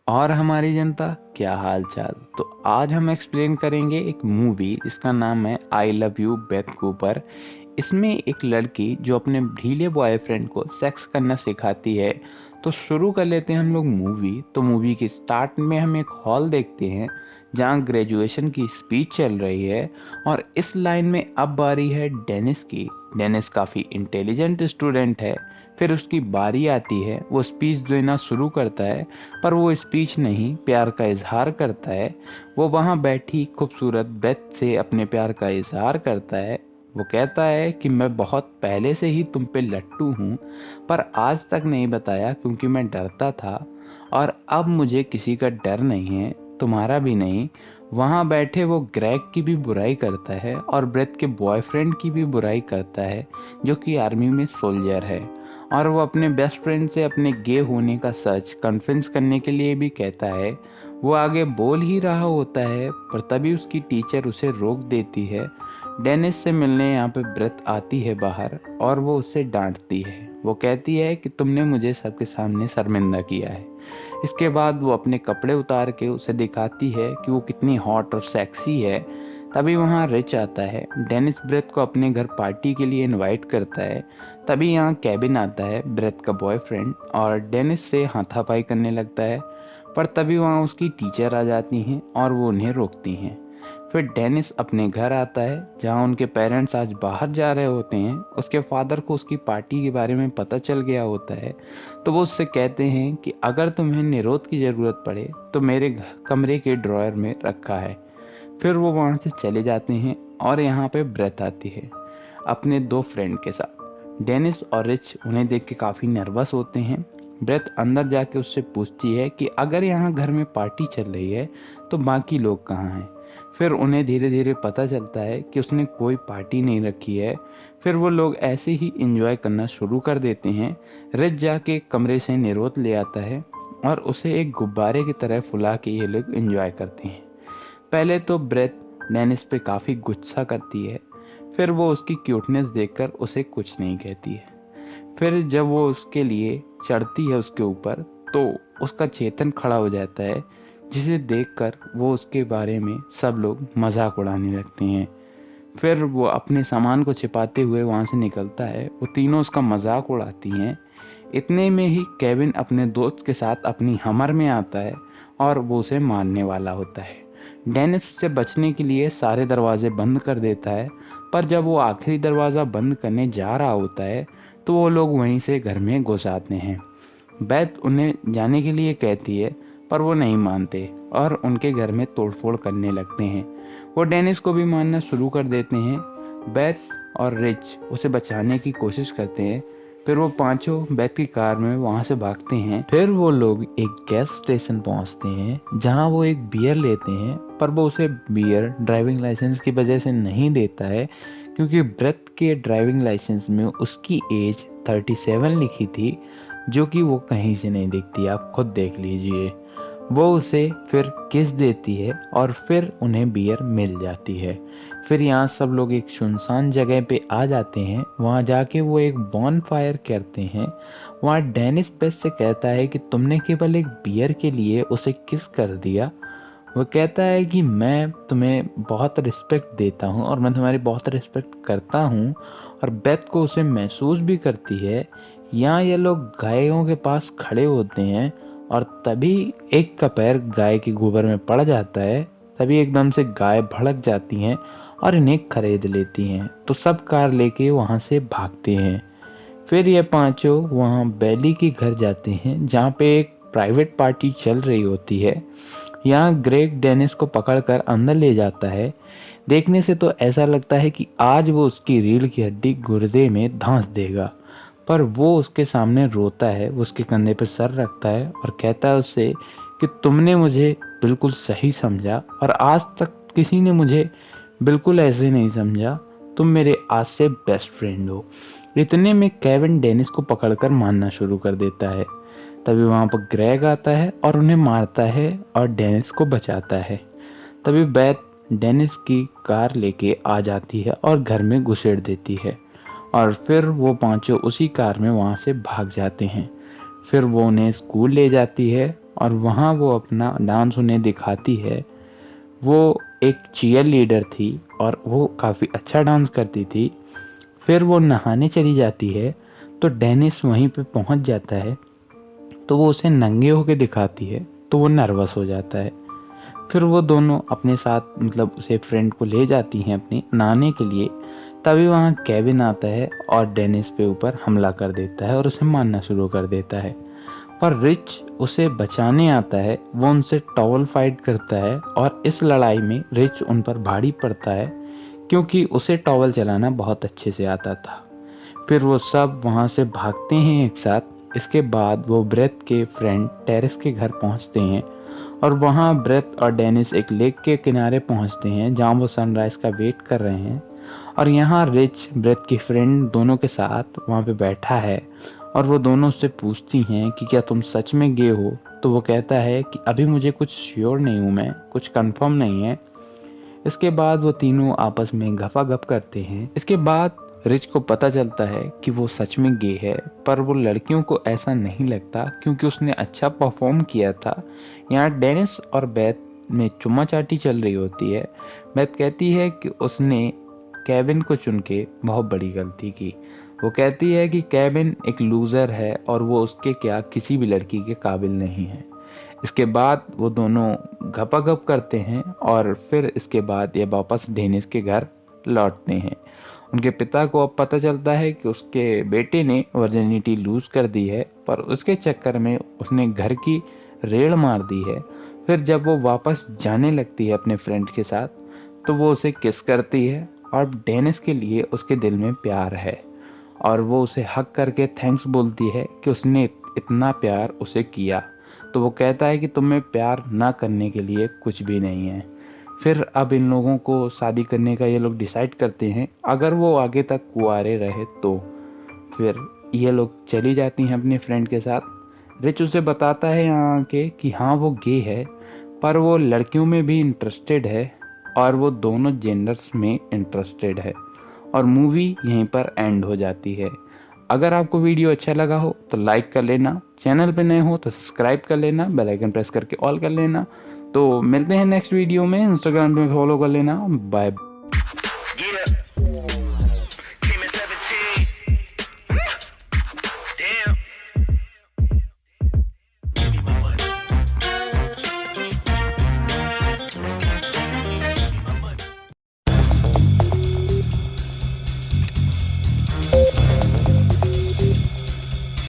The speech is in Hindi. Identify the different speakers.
Speaker 1: और हमारी जनता, क्या हाल चाल। तो आज हम एक्सप्लेन करेंगे एक मूवी जिसका नाम है I love you Beth Cooper. इसमें एक लड़की जो अपने ढीले बॉयफ्रेंड को सेक्स करना सिखाती है। तो शुरू कर लेते हैं हम लोग मूवी। तो मूवी के स्टार्ट में हम एक हॉल देखते हैं जहाँ ग्रेजुएशन की स्पीच चल रही है। और इस लाइन में अब बारी है डेनिस की। डेनिस काफ़ी इंटेलिजेंट स्टूडेंट है। फिर उसकी बारी आती है, वो स्पीच देना शुरू करता है। पर वो स्पीच नहीं, प्यार का इजहार करता है। वो वहाँ बैठी खूबसूरत बेथ से अपने प्यार का इजहार करता है। वो कहता है कि मैं बहुत पहले से ही तुम पे लट्टू हूँ, पर आज तक नहीं बताया क्योंकि मैं डरता था। और अब मुझे किसी का डर नहीं है, तुम्हारा भी नहीं। वहाँ बैठे वो ग्रेग की भी बुराई करता है और ब्रेथ के बॉयफ्रेंड की भी बुराई करता है, जो कि आर्मी में सोल्जर है। और वो अपने बेस्ट फ्रेंड से अपने गे होने का सच कन्फ्रेंस करने के लिए भी कहता है। वो आगे बोल ही रहा होता है, पर तभी उसकी टीचर उसे रोक देती है। डेनिस से मिलने यहाँ पे ब्रेथ आती है बाहर और वो उससे डांटती है। वो कहती है कि तुमने मुझे सबके सामने शर्मिंदा किया है। इसके बाद वो अपने कपड़े उतार के उसे दिखाती है कि वो कितनी हॉट और सेक्सी है। तभी वहाँ रिच आता है। डेनिस ब्रेथ को अपने घर पार्टी के लिए इनवाइट करता है। तभी यहाँ केविन आता है, ब्रेथ का बॉयफ्रेंड, और डेनिस से हाथापाई करने लगता है। पर तभी वहाँ उसकी टीचर आ जाती हैं और वो उन्हें रोकती हैं। फिर डेनिस अपने घर आता है जहाँ उनके पेरेंट्स आज बाहर जा रहे होते हैं। उसके फादर को उसकी पार्टी के बारे में पता चल गया होता है। तो वो उससे कहते हैं कि अगर तुम्हें निरोध की ज़रूरत पड़े तो मेरे कमरे के ड्रॉयर में रखा है। फिर वो वहाँ से चले जाते हैं और यहाँ पे ब्रेथ आती है अपने दो फ्रेंड के साथ। डेनिस और रिच उन्हें देख के काफ़ी नर्वस होते हैं। ब्रेथ अंदर जाके उससे पूछती है कि अगर यहाँ घर में पार्टी चल रही है तो बाकी लोग कहाँ हैं। फिर उन्हें धीरे धीरे पता चलता है कि उसने कोई पार्टी नहीं रखी है। फिर वो लोग ऐसे ही इंजॉय करना शुरू कर देते हैं। रिच जाके कमरे से निरोध ले आता है और उसे एक गुब्बारे की तरह फुला के ये लोग इंजॉय करते हैं। पहले तो ब्रेथ डेनिस पे काफ़ी गुस्सा करती है। फिर वो उसकी क्यूटनेस देखकर उसे कुछ नहीं कहती है। फिर जब वो उसके लिए चढ़ती है उसके ऊपर, तो उसका चेतन खड़ा हो जाता है, जिसे देखकर वो उसके बारे में सब लोग मजाक उड़ाने लगते हैं। फिर वो अपने सामान को छिपाते हुए वहाँ से निकलता है। वो तीनों उसका मजाक उड़ाती हैं। इतने में ही केविन अपने दोस्त के साथ अपनी हमर में आता है और वो उसे मारने वाला होता है। डेनिस से बचने के लिए सारे दरवाजे बंद कर देता है। पर जब वो आखिरी दरवाज़ा बंद करने जा रहा होता है तो वो लोग वहीं से घर में घुस आते हैं। बेथ उन्हें जाने के लिए कहती है, पर वो नहीं मानते और उनके घर में तोड़फोड़ करने लगते हैं। वो डेनिस को भी मारना शुरू कर देते हैं। बेथ और रिच उसे बचाने की कोशिश करते हैं। फिर वो पांचों बेथ की कार में वहाँ से भागते हैं। फिर वो लोग एक गैस स्टेशन पहुँचते हैं जहाँ वो एक बियर लेते हैं, पर वो उसे बियर ड्राइविंग लाइसेंस की वजह से नहीं देता है, क्योंकि ब्रेथ के ड्राइविंग लाइसेंस में उसकी एज 37 लिखी थी, जो कि वो कहीं से नहीं दिखती। आप खुद देख लीजिए। वो उसे फिर किस देती है और फिर उन्हें बियर मिल जाती है। फिर यहाँ सब लोग एक सुनसान जगह पे आ जाते हैं। वहाँ जाके वो एक बॉन फायर करते हैं। वहाँ डेनिस बेथ से कहता है कि तुमने केवल एक बियर के लिए उसे किस कर दिया। वो कहता है कि मैं तुम्हें बहुत रिस्पेक्ट देता हूँ और मैं तुम्हारी बहुत रिस्पेक्ट करता हूँ, और बेथ को उसे महसूस भी करती है। यहाँ ये लोग गायों के पास खड़े होते हैं और तभी एक का पैर गाय के गोबर में पड़ जाता है। तभी एकदम से गाय भड़क जाती हैं और इन्हें खरीद लेती हैं। तो सब कार लेके वहाँ से भागते हैं। फिर ये पांचों वहाँ बेली के घर जाते हैं जहाँ पे एक प्राइवेट पार्टी चल रही होती है। यहाँ ग्रेग डेनिस को पकड़कर अंदर ले जाता है। देखने से तो ऐसा लगता है कि आज वो उसकी रीढ़ की हड्डी गुर्दे में धंस देगा, पर वो उसके सामने रोता है। वो उसके कंधे पर सर रखता है और कहता है उससे कि तुमने मुझे बिल्कुल सही समझा और आज तक किसी ने मुझे बिल्कुल ऐसे नहीं समझा। तुम मेरे आज से बेस्ट फ्रेंड हो। इतने में केविन डेनिस को पकड़कर मारना शुरू कर देता है। तभी वहाँ पर ग्रेग आता है और उन्हें मारता है और डेनिस को बचाता है। तभी बेथ डेनिस की कार लेके आ जाती है और घर में घुसेड़ देती है। और फिर वो पांचों उसी कार में वहाँ से भाग जाते हैं। फिर वो उन्हें स्कूल ले जाती है और वहाँ वो अपना डांस उन्हें दिखाती है। वो एक चीयर लीडर थी और वो काफ़ी अच्छा डांस करती थी। फिर वो नहाने चली जाती है तो डेनिस वहीं पे पहुंच जाता है, तो वो उसे नंगे होके दिखाती है तो वो नर्वस हो जाता है। फिर वो दोनों अपने साथ मतलब उसे फ्रेंड को ले जाती हैं अपने नहाने के लिए। तभी वहाँ केविन आता है और डेनिस पे ऊपर हमला कर देता है और उसे मारना शुरू कर देता है। पर रिच उसे बचाने आता है, वो उनसे टॉवल फाइट करता है और इस लड़ाई में रिच उन पर भारी पड़ता है क्योंकि उसे टॉवल चलाना बहुत अच्छे से आता था। फिर वो सब वहाँ से भागते हैं एक साथ। इसके बाद वो ब्रेथ के फ्रेंड टेरेस के घर पहुँचते हैं और वहाँ ब्रेथ और डेनिस एक लेक के किनारे पहुँचते हैं जहाँ वो सनराइज का वेट कर रहे हैं। और यहाँ रिच ब्रेथ की फ्रेंड दोनों के साथ वहाँ पे बैठा है और वो दोनों उससे पूछती हैं कि क्या तुम सच में गे हो। तो वो कहता है कि अभी मुझे कुछ श्योर नहीं हूँ, मैं कुछ कंफर्म नहीं है। इसके बाद वो तीनों आपस में गपागप करते हैं। इसके बाद रिच को पता चलता है कि वो सच में गे है, पर वो लड़कियों को ऐसा नहीं लगता क्योंकि उसने अच्छा परफॉर्म किया था। यहाँ डेनिस और बेथ में चुम्मा चाटी चल रही होती है। बेथ कहती है कि उसने केविन को चुन के बहुत बड़ी गलती की। वो कहती है कि केविन एक लूज़र है और वो उसके क्या किसी भी लड़की के काबिल नहीं है। इसके बाद वो दोनों गपागप करते हैं और फिर इसके बाद ये वापस डेनिस के घर लौटते हैं। उनके पिता को अब पता चलता है कि उसके बेटे ने वर्जिनिटी लूज़ कर दी है, पर उसके चक्कर में उसने घर की रेड़ मार दी है। फिर जब वो वापस जाने लगती है अपने फ्रेंड के साथ तो वो उसे किस करती है और डेनिस के लिए उसके दिल में प्यार है और वो उसे हक करके थैंक्स बोलती है कि उसने इतना प्यार उसे किया। तो वो कहता है कि तुम्हें प्यार ना करने के लिए कुछ भी नहीं है। फिर अब इन लोगों को शादी करने का ये लोग डिसाइड करते हैं अगर वो आगे तक कुंवारे रहे तो। फिर ये लोग चली जाती हैं अपने फ्रेंड के साथ। रिच उसे बताता है यहाँ के कि हाँ वो गे है, पर वो लड़कियों में भी इंटरेस्टेड है और वो दोनों जेंडर्स में इंटरेस्टेड है। और मूवी यहीं पर एंड हो जाती है। अगर आपको वीडियो अच्छा लगा हो तो लाइक कर लेना, चैनल पे नए हो तो सब्सक्राइब कर लेना, बेल आइकन प्रेस करके ऑल कर लेना। तो मिलते हैं नेक्स्ट वीडियो में। इंस्टाग्राम पे फॉलो कर लेना। बाय।